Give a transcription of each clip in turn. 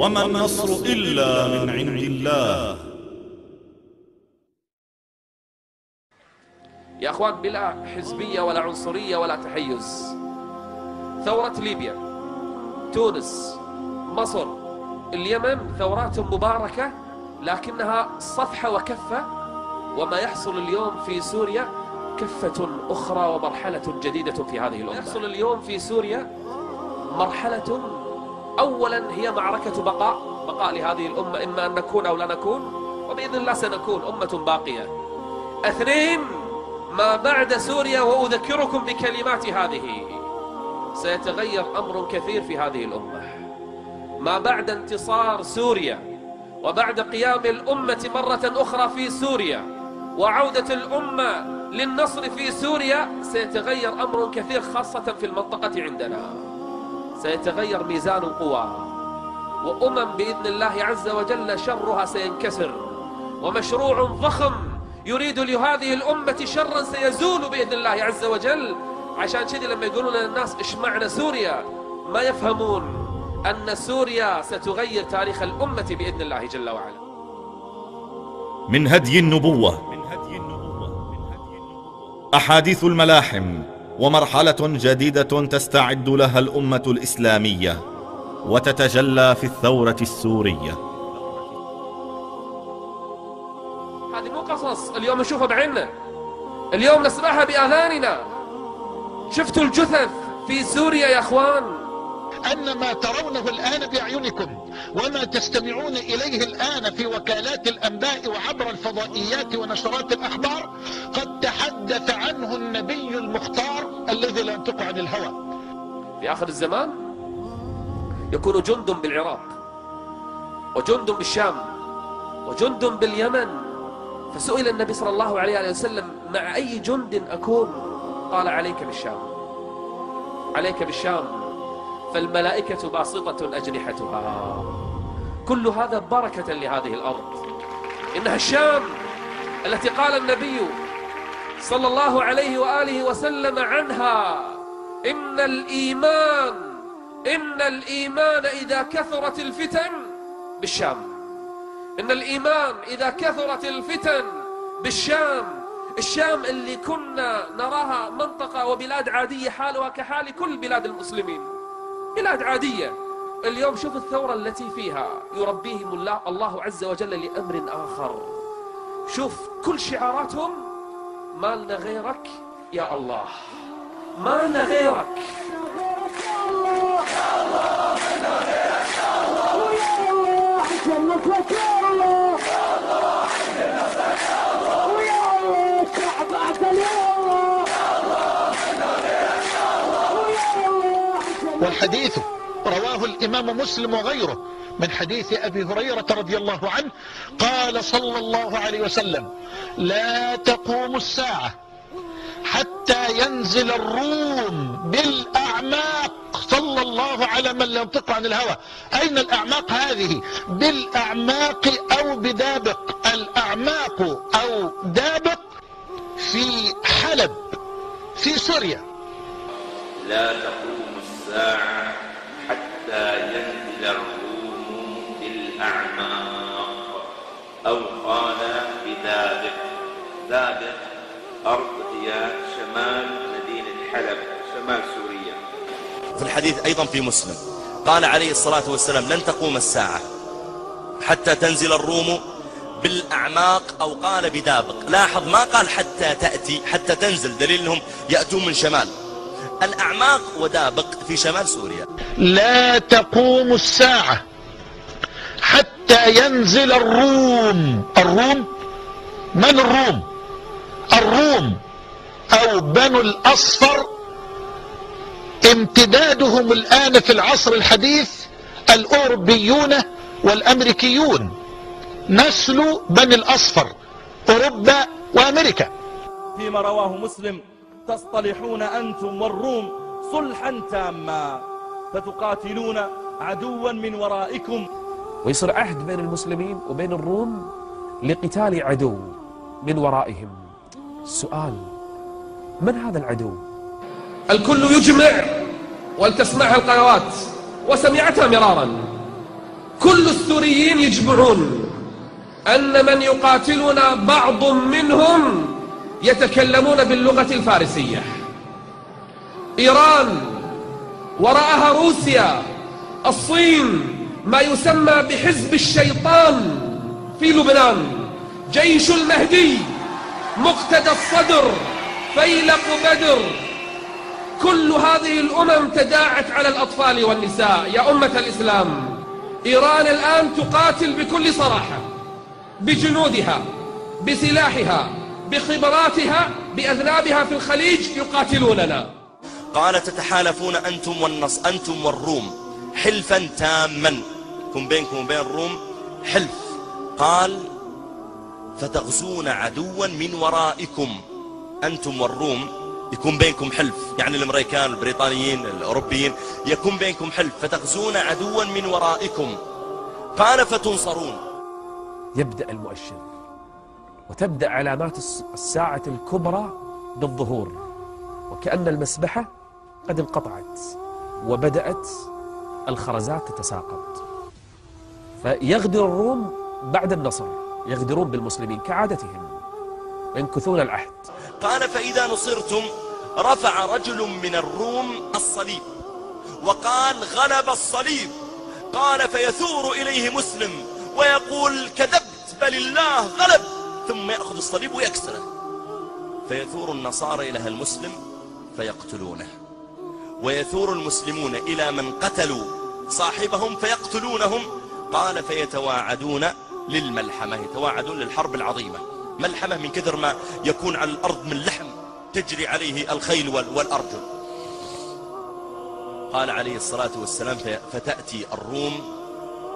وما النصر إلا من عند الله. يا أخوان، بلا حزبية ولا عنصرية ولا تحيز، ثورة ليبيا، تونس، مصر، اليمن، ثورات مباركة لكنها صفحة وكفة، وما يحصل اليوم في سوريا كفة أخرى ومرحلة جديدة في هذه الأمة. يحصل اليوم في سوريا مرحلة، أولا هي معركة بقاء لهذه الأمة، إما أن نكون أو لا نكون، وبإذن الله سنكون أمة باقية. اثنين، ما بعد سوريا، وأذكركم بكلمات هذه، سيتغير أمر كثير في هذه الأمة. ما بعد انتصار سوريا وبعد قيام الأمة مرة أخرى في سوريا وعودة الأمة للنصر في سوريا، سيتغير أمر كثير خاصة في المنطقة عندنا. سيتغير ميزان القوى، وأمم بإذن الله عز وجل شرها سينكسر، ومشروع ضخم يريد لهذه الأمة شرا سيزول بإذن الله عز وجل. عشان كذا لما يقولون للناس إيش معنى سوريا، ما يفهمون أن سوريا ستغير تاريخ الأمة بإذن الله جل وعلا. من هدي النبوة أحاديث الملاحم، ومرحلة جديدة تستعد لها الأمة الإسلامية وتتجلى في الثورة السورية. هذه مو قصص اليوم نشوفها بعيننا، اليوم نسمعها بآذاننا. شفتوا الجثث في سوريا يا أخوان؟ أن ما ترونه الآن بأعينكم وما تستمعون إليه الآن في وكالات الأنباء وعبر الفضائيات ونشرات الأخبار قد تحدث عنه النبي المختار الذي لا ينطق عن الهوى. في آخر الزمان يكون جند بالعراق، وجند بالشام، وجند باليمن. فسئل النبي صلى الله عليه وسلم: مع أي جند أكون؟ قال: عليك بالشام، عليك بالشام، فالملائكة باسطة أجنحتها. كل هذا بركة لهذه الأرض. إنها الشام التي قال النبي صلى الله عليه وآله وسلم عنها: إن الإيمان إذا كثرت الفتن بالشام. إن الإيمان إذا كثرت الفتن بالشام. الشام اللي كنا نراها منطقة وبلاد عادية حالها كحال كل بلاد المسلمين، بلاد عادية، اليوم شوف الثورة التي فيها يربيهم الله عز وجل لأمر آخر. شوف كل شعاراتهم: ما لنا غيرك يا الله، ما لنا غيرك يا الله، يا الله، ما لنا غيرك يا الله، يا الله جنك لك يا الله، يا الله عندنا لك يا الله، ويا الله الشعب عدل يا الله، يا الله ما لنا غيرك يا الله، ويا الله. والحديث رواه الإمام مسلم وغيره من حديث أبي هريرة رضي الله عنه قال صلى الله عليه وسلم: لا تقوم الساعة حتى ينزل الروم بالأعماق. صلى الله على من لا ينطق عن الهوى. أين الأعماق هذه؟ بالأعماق أو بدابق. الأعماق أو دابق في حلب في سوريا. لا تقوم الساعة حتى ينزل الروم بالأعماق، أو قال بدابق. دابق أرض هي شمال مدينة حلب، شمال سوريا. في الحديث أيضا في مسلم قال عليه الصلاة والسلام: لن تقوم الساعة حتى تنزل الروم بالأعماق، أو قال بدابق. لاحظ ما قال حتى تأتي، حتى تنزل، دليل أنهم يأتون من شمال. الأعماق ودابق في شمال سوريا. لا تقوم الساعة حتى ينزل الروم. الروم من الروم؟ الروم أو بنو الأصفر امتدادهم الآن في العصر الحديث الأوروبيون والأمريكيون، نسل بني الأصفر، أوروبا وأمريكا. فيما رواه مسلم: تصطلحون أنتم والروم صلحا تاما، فتقاتلون عدوا من ورائكم. ويصير عهد بين المسلمين وبين الروم لقتال عدو من ورائهم. السؤال: من هذا العدو؟ الكل يجمع، ولتسمعها القنوات وسمعتها مرارا، كل السوريين يجمعون أن من يقاتلنا بعض منهم يتكلمون باللغة الفارسية. إيران، وراءها روسيا، الصين، ما يسمى بحزب الشيطان في لبنان، جيش المهدي، مقتدى الصدر، فيلق بدر. كل هذه الأمم تداعت على الأطفال والنساء. يا أمة الإسلام، إيران الآن تقاتل بكل صراحة، بجنودها، بسلاحها، بخبراتها، بأذنابها في الخليج يقاتلوننا. قال تتحالفون أنتم والروم حلفا تاما، يكون بينكم وبين الروم حلف. قال فتغزون عدوا من ورائكم، أنتم والروم يكون بينكم حلف، يعني الأمريكان البريطانيين الأوروبيين يكون بينكم حلف، فتغزون عدوا من ورائكم. قال فتنصرون. يبدأ المؤشر وتبدأ علامات الساعة الكبرى بالظهور، وكأن المسبحة قد انقطعت وبدأت الخرزات تتساقط. فيغدر الروم بعد النصر، يغدرون بالمسلمين كعادتهم، ينكثون العهد. قال فإذا نصرتم رفع رجل من الروم الصليب وقال غلب الصليب. قال فيثور إليه مسلم ويقول كذبت بل الله غلب، ثم يأخذ الصليب ويكسره. فيثور النصارى إلى المسلم فيقتلونه، ويثور المسلمون إلى من قتلوا صاحبهم فيقتلونهم. قال فيتواعدون للملحمة، يتواعدون للحرب العظيمة. ملحمة من كثر ما يكون على الأرض من لحم تجري عليه الخيل والأرجل. قال عليه الصلاة والسلام فتأتي الروم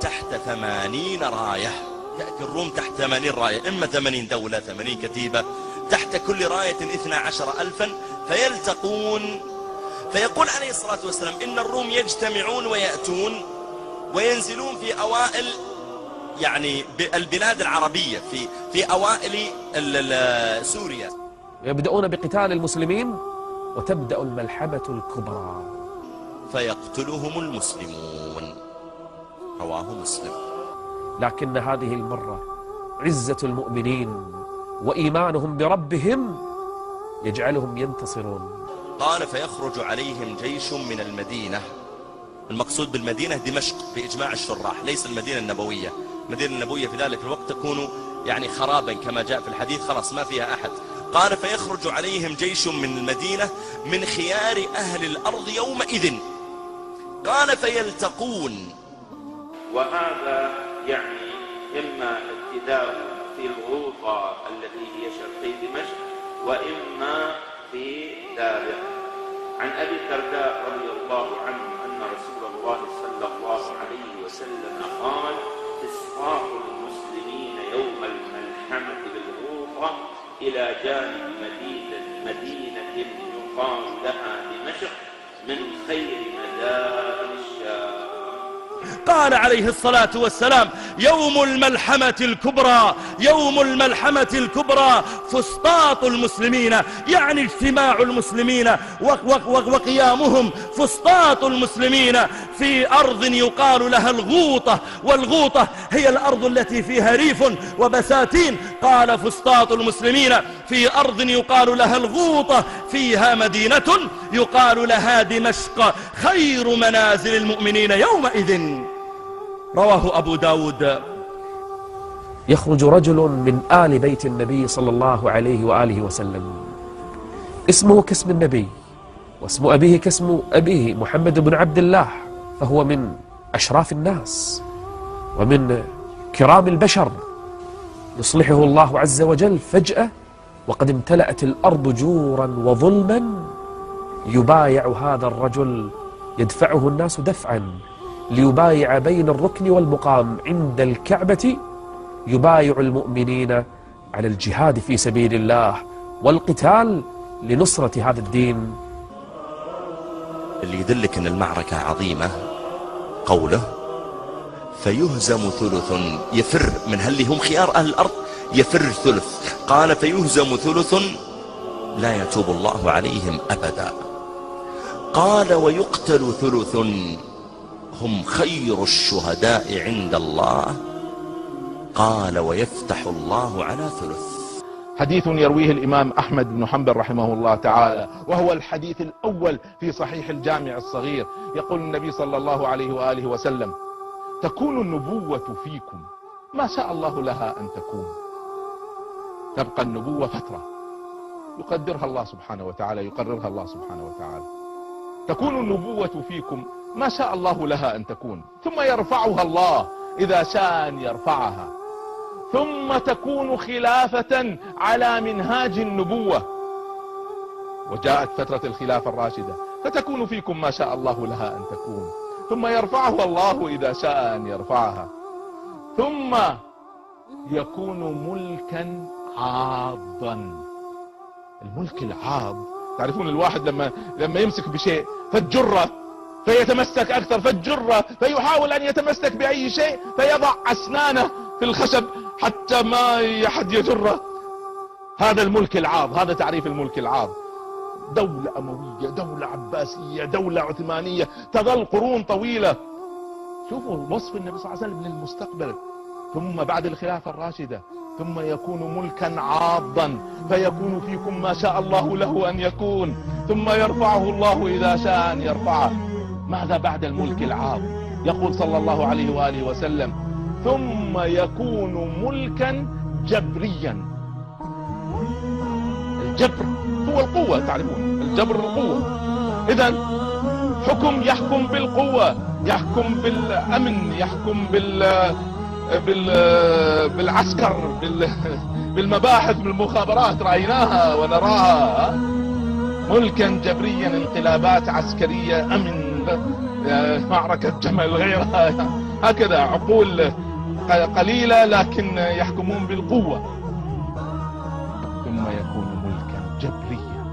تحت 80 راية، تأتي الروم تحت 80 راية، إما 80 دولة 80 كتيبة، تحت كل راية 12,000 فيلتقون. فيقول عليه الصلاة والسلام إن الروم يجتمعون ويأتون وينزلون في أوائل يعني البلاد العربية، في أوائل سوريا، يبدأون بقتال المسلمين وتبدأ الملحمة الكبرى فيقتلهم المسلمون. رواه مسلم. لكن هذه المرة عزة المؤمنين وإيمانهم بربهم يجعلهم ينتصرون. قال فيخرج عليهم جيش من المدينة. المقصود بالمدينة دمشق بإجماع الشراح، ليس المدينة النبوية. المدينة النبوية في ذلك الوقت تكون يعني خرابا كما جاء في الحديث، خلاص ما فيها أحد. قال فيخرج عليهم جيش من المدينة من خيار أهل الأرض يومئذ. قال فيلتقون. وهذا يعني إما ابتداء في الغوطة التي هي شرقي دمشق، وإما في دابق. عن أبي الدرداء رضي الله عنه أن رسول الله صلى الله عليه وسلم قال إسقاط المسلمين يوم الملحمة بالغوطة إلى جانب مدينة يقال لها دمشق من خير مدائن الشام. قال عليه الصلاة والسلام يوم الملحمة الكبرى، يوم الملحمة الكبرى فسطاط المسلمين، يعني اجتماع المسلمين وقيامهم. فسطاط المسلمين في أرض يقال لها الغوطة، والغوطة هي الأرض التي فيها ريف وبساتين. قال فسطاط المسلمين في أرض يقال لها الغوطة فيها مدينة يقال لها دمشق خير منازل المؤمنين يومئذ. رواه أبو داود. يخرج رجل من آل بيت النبي صلى الله عليه وآله وسلم، اسمه كاسم النبي واسم أبيه كاسم أبيه محمد بن عبد الله، فهو من أشراف الناس ومن كرام البشر. يصلحه الله عز وجل فجأة وقد امتلأت الأرض جورا وظلما، يبايع هذا الرجل، يدفعه الناس دفعا ليبايع بين الركن والمقام عند الكعبة، يبايع المؤمنين على الجهاد في سبيل الله والقتال لنصرة هذا الدين. اللي يدلك أن المعركة عظيمة قوله فيهزم ثلث، يفر من اللي هم خيار أهل الأرض، يفر ثلث. قال فيهزم ثلث لا يتوب الله عليهم أبدا. قال ويقتل ثلث، هم خير الشهداء عند الله. قال ويفتح الله على ثلث. حديث يرويه الإمام أحمد بن حنبل رحمه الله تعالى، وهو الحديث الأول في صحيح الجامع الصغير. يقول النبي صلى الله عليه وآله وسلم: تكون النبوة فيكم ما شاء الله لها أن تكون. تبقى النبوة فترة يقدرها الله سبحانه وتعالى، يقررها الله سبحانه وتعالى. تكون النبوة فيكم ما شاء الله لها أن تكون، ثم يرفعها الله إذا شاء أن يرفعها، ثم تكون خلافة على منهاج النبوة، وجاءت فترة الخلافة الراشدة فتكون فيكم ما شاء الله لها أن تكون، ثم يرفعها الله إذا شاء أن يرفعها، ثم يكون ملكا عاضا. الملك العاض، تعرفون الواحد لما يمسك بشيء فالجرة فيتمسك أكثر، فالجرة فيحاول أن يتمسك بأي شيء فيضع أسنانه في الخشب حتى ما أحد يجره. هذا الملك العاض، هذا تعريف الملك العاض. دولة أموية، دولة عباسية، دولة عثمانية، تظل قرون طويلة. شوفوا وصف النبي صلى الله عليه وسلم للمستقبل. ثم بعد الخلافة الراشدة ثم يكون ملكا عاضا، فيكون فيكم ما شاء الله له أن يكون، ثم يرفعه الله إذا شاء أن يرفعه. ماذا بعد الملك العاض؟ يقول صلى الله عليه وآله وسلم: ثم يكون ملكا جبريا. الجبر هو القوة، تعرفون الجبر القوة. إذن حكم يحكم بالقوة، يحكم بالأمن، يحكم بالعسكر، بالمباحث، بالمخابرات، رأيناها ونراها. ملكا جبريا، انقلابات عسكرية، أمن، معركة جمل، غيرها. هكذا عقول قليلة لكن يحكمون بالقوة. ثم يكون ملكا جبريا،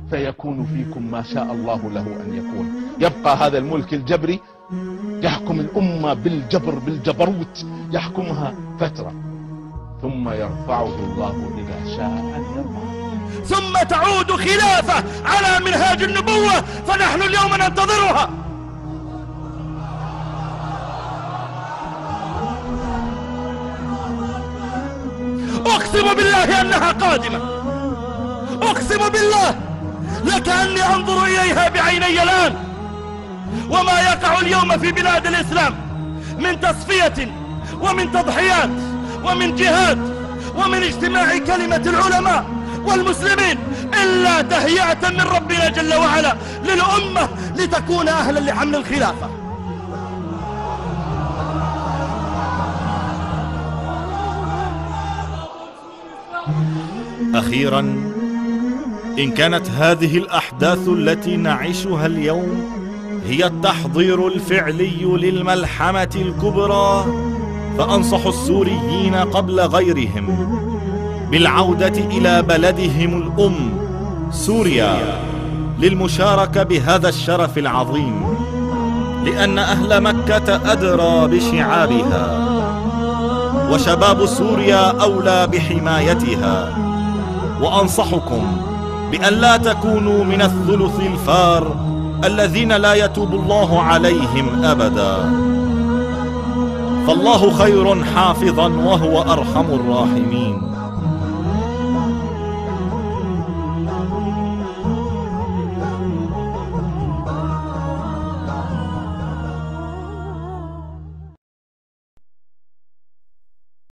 فيكون فيكم ما شاء الله له أن يكون. يبقى هذا الملك الجبري يحكم الأمة بالجبر، بالجبروت، يحكمها فترة، ثم يرفعه الله إذا شاء أن يرفعه، ثم تعود خلافة على منهاج النبوة، فنحن اليوم ننتظرها. أقسم بالله أنها قادمة، أقسم بالله لكأني أنظر إليها بعيني الآن. وما يقع اليوم في بلاد الإسلام من تصفية ومن تضحيات ومن جهاد ومن اجتماع كلمة العلماء والمسلمين إلا تهيئة من ربنا جل وعلا للأمة لتكون أهلا لحمل الخلافة. أخيرا، إن كانت هذه الأحداث التي نعيشها اليوم هي التحضير الفعلي للملحمة الكبرى، فأنصح السوريين قبل غيرهم بالعودة إلى بلدهم الأم سوريا للمشاركة بهذا الشرف العظيم، لأن أهل مكة أدرى بشعابها، وشباب سوريا أولى بحمايتها. وأنصحكم بأن لا تكونوا من الثلث الفار الذين لا يتوب الله عليهم أبدا، فالله خير حافظا وهو أرحم الراحمين.